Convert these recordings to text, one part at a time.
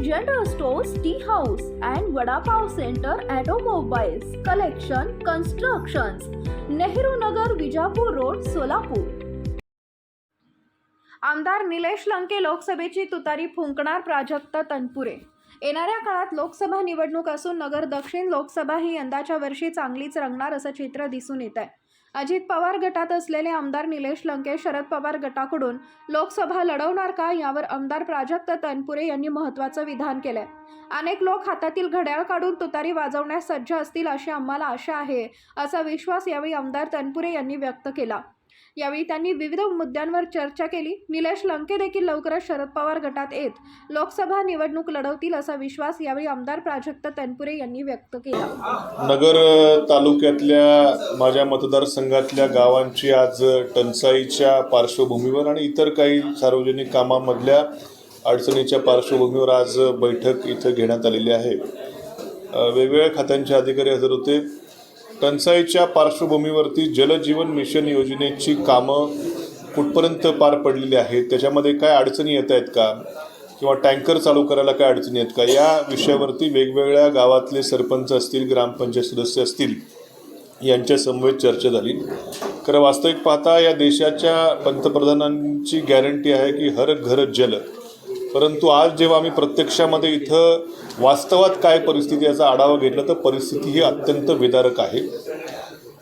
General stores, tea house and vada pav centre, automobiles, collection, constructions, Nehru Nagar, Vijapur road, Solapur. आमदार निलेश लंके लोकसभेची तुतारी फुंकणार, प्राजक्त तनपुरे. येणाऱ्या काळात लोकसभा निवडणूक असून नगर दक्षिण लोकसभा ही यंदाच्या वर्षी चांगलीच रंगणार असं चित्र दिसून येत आहे. अजित पवार गटात असलेले आमदार निलेश लंके शरद पवार गटाकडून लोकसभा लढवणार का, यावर आमदार प्राजक्त तनपुरे यांनी महत्त्वाचं विधान केलंय. अनेक लोक हातातील घड्याळ काढून तुतारी वाजवण्यास सज्ज असतील अशी आम्हाला आशा आहे, असा विश्वास यावेळी आमदार तनपुरे यांनी व्यक्त केला. यावेळी त्यांनी विविध मुद्द्यांवर चर्चा केली. निलेश लंके देखील लवकरच शरद पवार गटात येत लोकसभा निवडणूक लढवतील असा विश्वास यावेळी आमदार प्राजक्त तनपुरे यांनी व्यक्त केला. नगर तालुक्यातल्या माझ्या मतदारसंघातल्या गावांची आज टंचाईच्या पार्श्वभूमीवर आणि इतर काही सार्वजनिक कामामधल्या अडचणीच्या पार्श्वभूमीवर आज बैठक इथं घेण्यात आलेली आहे. वेगवेगळ्या खात्यांचे अधिकारी हजर होते. टंचाईच्या पार्श्वभूमीवरती जलजीवन मिशन योजनेची कामं कुठपर्यंत पार पडलेली आहेत, त्याच्यामध्ये काय अडचणी येत आहेत का, किंवा टँकर चालू करायला काय अडचणी आहेत का, या विषयावरती वेगवेगळ्या गावातले सरपंच असतील, ग्रामपंचायत सदस्य असतील, यांच्या समवेत चर्चा झाली. खरं वास्तविक पाहता या देशाच्या पंतप्रधानांची गॅरंटी आहे की हर घर जल, परंतु आज जेव्हा आम्ही प्रत्यक्षामध्ये इथं वास्तवात काय परिस्थिती याचा आढावा घेतला तर परिस्थिती ही अत्यंत विदारक आहे.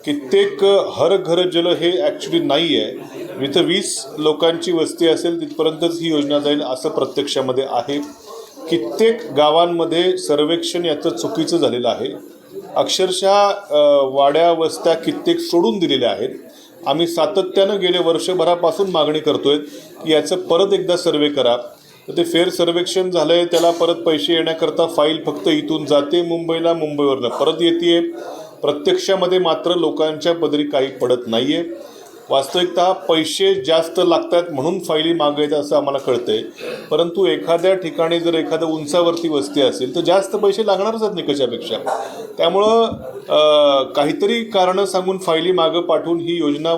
कित्येक हर घर जल हे ॲक्च्युली नाही आहे. जिथं 20 लोकांची वस्ती असेल तिथपर्यंतच ही योजना जाईल असं प्रत्यक्षामध्ये आहे. कित्येक गावांमध्ये सर्वेक्षण याचं चुकीचं झालेलं आहे. अक्षरशः वाड्या वस्त्या कित्येक सोडून दिलेल्या आहेत. आम्ही सातत्यानं गेले वर्षभरापासून मागणी करतोय की याचं परत एकदा सर्वे करा. तर ते फेर सर्वेक्षण झालं आहे, त्याला परत पैसे येण्याकरता फाईल फक्त इथून जाते मुंबईला, मुंबईवरनं परत येते. प्रत्यक्षामध्ये मात्र लोकांच्या पदरी काही पडत नाही आहे. वास्तविकतः पैसे जास्त लागतात म्हणून फाईली मागायचं असं आम्हाला कळतं आहे, परंतु एखाद्या ठिकाणी जर एखाद्या उंचावरती वस्ती असेल तर जास्त पैसे लागणारच आहेत निकषापेक्षा. त्यामुळं काहीतरी कारणं सांगून फाईली मागं पाठवून ही योजना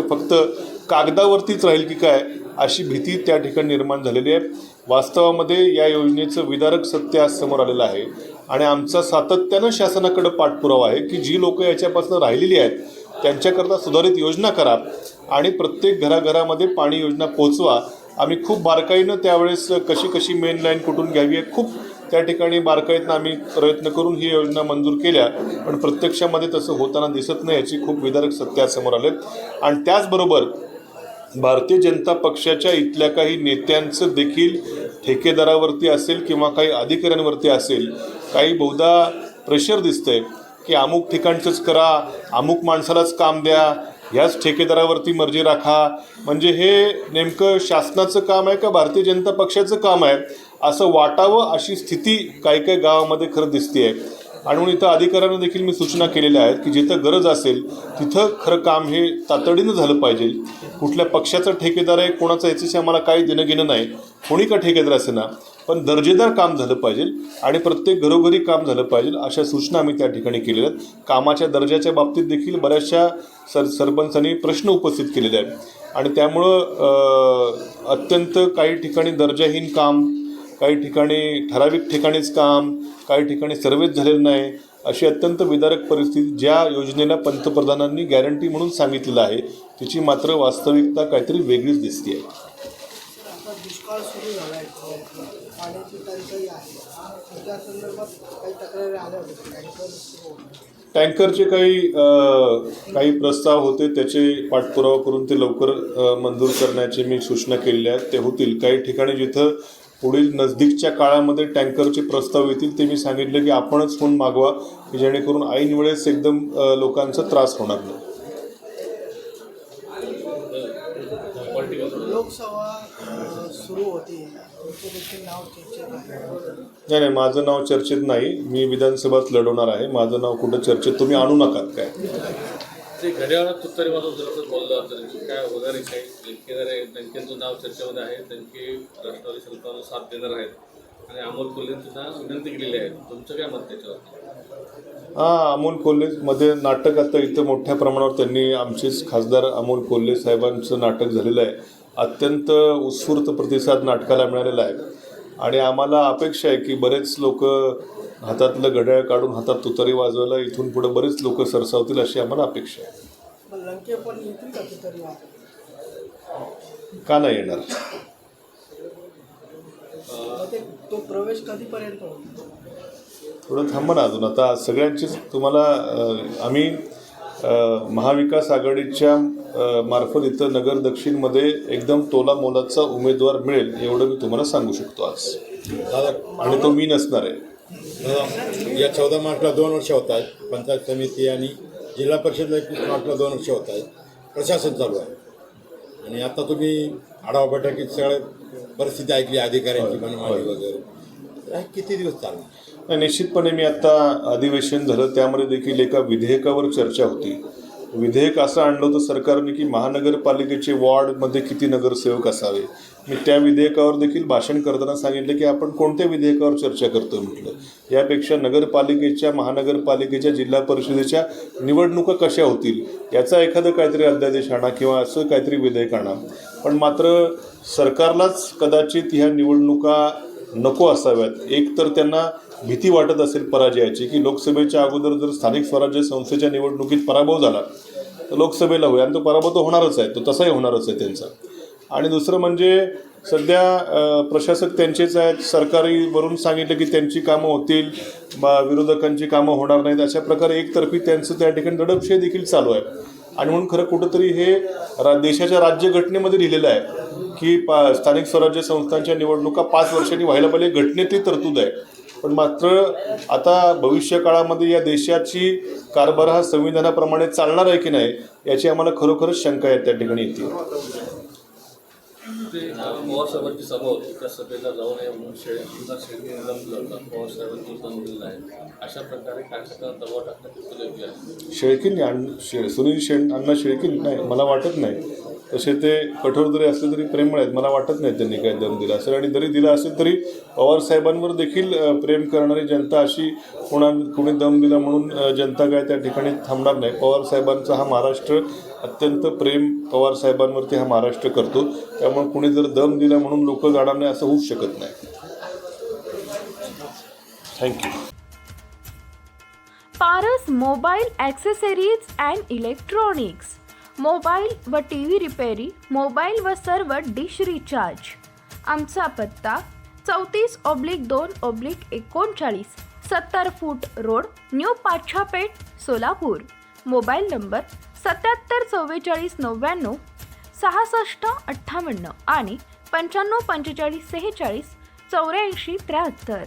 फक्त कागदावरतीच राहील की काय अशी भीती त्या ठिकाणी निर्माण झालेली आहे. वास्तवामध्ये या योजनेचं विदारक सत्य आज समोर आलेलं आहे आणि आमचा सातत्यानं शासनाकडे पाठपुरावा आहे की जी लोकं याच्यापासून राहिलेली आहेत त्यांच्याकरता सुधारित योजना करा आणि प्रत्येक घराघरामध्ये पाणी योजना पोचवा. आम्ही खूप बारकाईनं त्यावेळेस कशी मेन लाईन कुठून घ्यावी आहे खूप त्या ठिकाणी बारकाईतनं आम्ही प्रयत्न करून ही योजना मंजूर केल्या, पण प्रत्यक्षामध्ये तसं होताना दिसत नाही. याची खूप विदारक सत्य समोर आले. आणि त्याचबरोबर भारतीय जनता पक्षाच्या इथल्या काही नेत्यांचं देखील ठेकेदारावरती असेल किंवा काही अधिकाऱ्यांवरती असेल काही बहुधा प्रेशर दिसतंय की अमुक ठिकाणचंच करा, अमुक माणसालाच काम द्या, ह्याच ठेकेदारावरती मर्जी राखा. म्हणजे हे नेमकं शासनाचं काम आहे का भारतीय जनता पक्षाचं काम आहे असं वाटावं अशी स्थिती काही गावामध्ये खरं दिसते आहे. आणि म्हणून इथं अधिकाऱ्यांना देखील मी सूचना केलेल्या आहेत की जिथं गरज असेल तिथं खरं काम हे तातडीनं झालं पाहिजे. कुठल्या पक्षाचा ठेकेदार आहे कोणाचा याच्याशी आम्हाला काही देणं घेणं नाही, कोणी का ठेकेदार असे ना, पण दर्जेदार काम झालं पाहिजे आणि प्रत्येक घरोघरी काम झालं पाहिजे अशा सूचना आम्ही त्या ठिकाणी केलेल्या आहेत. कामाच्या दर्जाच्या बाबतीत देखील बऱ्याचशा सरपंचांनी प्रश्न उपस्थित केलेले आहेत आणि त्यामुळं अत्यंत काही ठिकाणी दर्जाहीन काम, काही ठिकाणी ठराविक ठिकाणीच काम, काही ठिकाणी सर्वेच झालेलं नाही, अशी अत्यंत विदारक परिस्थिती ज्या योजनेला पंतप्रधानांनी गॅरंटी म्हणून सांगितलेलं आहे तिची मात्र वास्तविकता काहीतरी वेगळीच दिसते आहे. दुष्काळ सुरू झाला आहे, पाण्याची टंचाई आहे, त्या संदर्भात काही तक्रारी आल्या होत्या. टँकरचे काही प्रस्ताव होते, त्याचे पाठपुरावा करून ते लवकर मंजूर करण्याची मी सूचना केलेल्या आहेत. ते होतील. काही ठिकाणी जिथं पुढील नजदीकच्या काळामध्ये टँकरचे प्रस्ताव येतील ते मी सांगितलं की आपणच फोन मागवा की जेणेकरून ऐन वेळेस एकदम लोकांचा त्रास होणार नाही. लोकसभा सुरू होती, नाव चर्चेत आहे. नाही, माझं नाव चर्चेत नाही. मी विधानसभाच लढवणार आहे. माझं नाव कुठं चर्चेत तुम्ही आणू नकात. काय ते घड्याळात तुतारी वाजवून बोललं काय वगैरे काही ठेकेदार आहे त्यांचं नाव चर्चेमध्ये आहे. त्यांची राष्ट्रवादी सरकारला साथ देणार आहेत आणि अमोल कोल्हेंना विनंती केलेली आहे. तुमचं काय मत त्याच्यावर? अमोल कोल्हेमध्ये नाटक आता इथं मोठ्या प्रमाणावर त्यांनी आमचेच खासदार अमोल कोल्हे साहेबांचं नाटक झालेलं आहे. अत्यंत उत्स्फूर्त प्रतिसाद नाटकाला मिळालेला आहे. आणि आम्हाला अपेक्षा आहे की बरेच लोक हातातलं घड्याळ काढून हातात तुतारी वाजवायला इथून पुढे बरेच लोक सरसावतील अशी आम्हाला अपेक्षा आहे. पण लंके पण येतील का तरी वाजत का नाही येणार? मग ते तो प्रवेश कधीपर्यंत होईल? थोडं थांबा ना अजून. आता सगळ्यांचीच तुम्हाला आम्ही महाविकास आघाडीच्या मार्फत इथं नगर दक्षिणमध्ये एकदम तोला मोलाचा उमेदवार मिळेल एवढं मी तुम्हाला सांगू शकतो आज. आणि तो मी नसणार आहे. या 14 मार्चला 2 वर्ष होत आहेत. पंचायत समिती आणि जिल्हा परिषदला 21 मार्चला 2 वर्ष होत आहेत. प्रशासन चालू आहे आणि आता तुम्ही आढावा बैठकीत सगळं परिस्थिती ऐकली, अधिकाऱ्यांची मनमानी वगैरे. किती दिवस चालणार? निश्चितपणे मी आता अधिवेशन झालं त्यामध्ये देखील एका विधेयकावर चर्चा होती. विधेयक असं आणलं होतं सरकारने की महानगरपालिकेचे वॉर्डमध्ये किती नगरसेवक असावे. मी त्या विधेयकावर देखील भाषण करताना सांगितलं की आपण कोणत्या विधेयकावर चर्चा करतो म्हटलं. यापेक्षा नगरपालिकेच्या, महानगरपालिकेच्या, जिल्हा परिषदेच्या निवडणुका कशा होतील याचा एखादं काहीतरी अध्यादेश आणा किंवा असं काहीतरी विधेयक आणा. पण मात्र सरकारलाच कदाचित ह्या निवडणुका नको असाव्यात. एक तर त्यांना भीती वाटत असेल पराजयाची की लोकसभेच्या अगोदर जर स्थानिक स्वराज्य संस्थेच्या निवडणुकीत पराभव झाला तर लोकसभेला होईल आणि तो पराभव तो होणारच आहे, तो तसाही होणारच आहे त्यांचा. आणि दुसरं म्हणजे सध्या प्रशासक त्यांचेच आहेत. सरकारीवरून सांगितलं की त्यांची कामं होतील, विरोधकांची कामं होणार नाहीत, अशा प्रकारे एकतर्फी त्यांचं त्या ठिकाणी दडपशाही देखील चालू आहे. आणि म्हणून खरं कुठंतरी हे देशाच्या राज्यघटनेमध्ये लिहिलेलं आहे की स्थानिक स्वराज्य संस्थांच्या निवडणुका 5 वर्षांनी व्हायला पाहिजे, घटनेतली तरतूद आहे. पण मात्र आता भविष्य काळामध्ये या देशाची कारभार हा संविधानाप्रमाणे चालणार आहे की नाही याची आम्हाला खरोखरच शंका आहे त्या ठिकाणी येते. ते पवार साहेबांची सभा होती, त्या सभेला जाऊ नये म्हणून शेळके निलंबित होता. पवार साहेबांनी निलंबित दिलेला आहे. अशा प्रकारे कार्यकर्त्यांना दबाव टाकण्यात योग्य आहे. शेळकेंनी सुनील अण्णा शेळके नाही, मला वाटत नाही. तसे ते कठोर जरी असले तरी प्रेमळ आहेत. मला वाटत नाही त्यांनी काही दम दिला असेल. आणि जरी दिला असेल तरी पवार साहेबांवर देखील प्रेम करणारी जनता अशी कोणी दम दिला म्हणून जनता काय त्या ठिकाणी थांबणार नाही. पवार साहेबांचा हा महाराष्ट्र अत्यंत प्रेम पवार साहेबांवरती हा महाराष्ट्र करतो. त्यामुळे कुणी जर दम दिला म्हणून लोक जाणार नाही असं होऊच शकत नाही. Thank you. Paras mobile accessories and electronics, mobile व TV रिपेरी, मोबाईल व सर्व डिश रिचार्ज. आमचा पत्ता 34/2/39 70 फूट road, new Pachhapeth, Solapur. Mobile number 77 44 99 66 58 आणि 95 45 46 84 73.